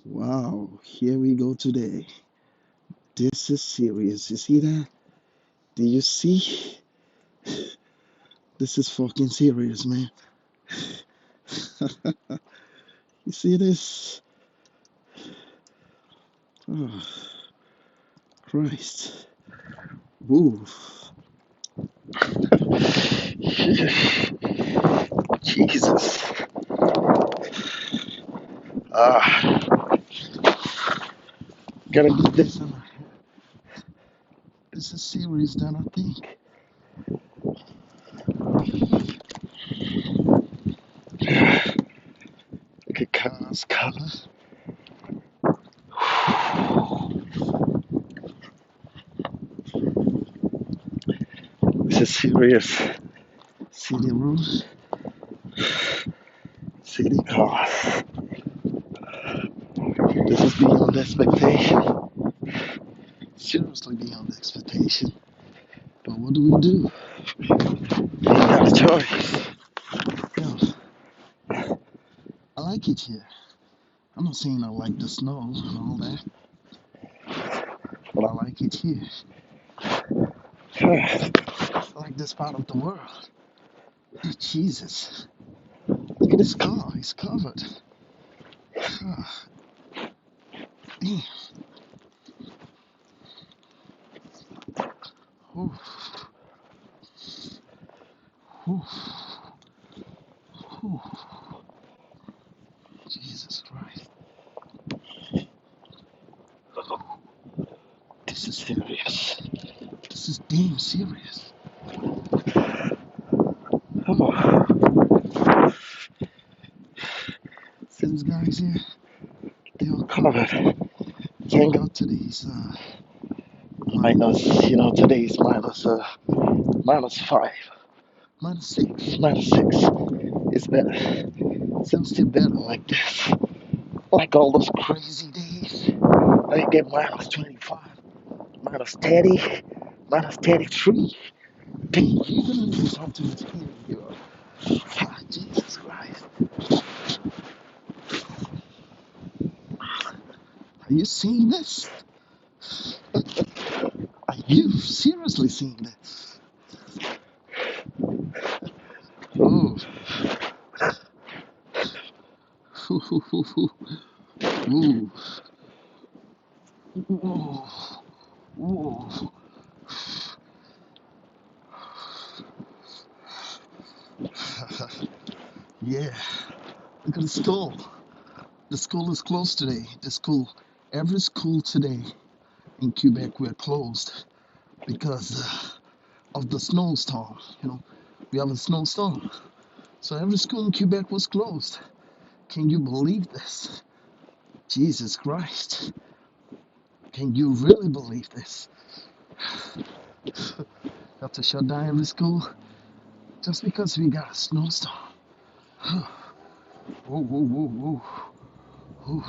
Wow, here we go today. This is serious. You see that? Do you see? This is fucking serious, man. You see this? Oh, Christ. Woo. Jesus. Ah, gotta get this in my head. This is serious than I think. Look at car's color. This is serious. City rules, city cars. This is beyond expectation. Seriously beyond expectation. But what do? We ain't got a choice. Yo, I like it here. I'm not saying I like the snow and all that, but I like it here. I like this part of the world. Jesus. Look at this car. It's covered. Ah, damn. Ooh, ooh, ooh. Jesus Christ. This is serious. This is damn serious. Oh, see these guys here? They all covered. Can't go to these minus, today's -5, -6, -6. It's better. Seems still better like this. Like all those crazy days. I get -25, -30, -33. Damn, you're gonna do something to me, yo. Ah, Jesus Christ. Are you seeing this? Are you seriously seeing this? Oh. Ooh. Whoa. Whoa. Yeah. Look at the school. The school is closed today. Every school today in Quebec were closed because of the snowstorm. We have a snowstorm. So every school in Quebec was closed. Can you believe this? Jesus Christ. Can you really believe this? Have to shut down every school just because we got a snowstorm. Whoa, whoa, whoa, whoa. Whoa.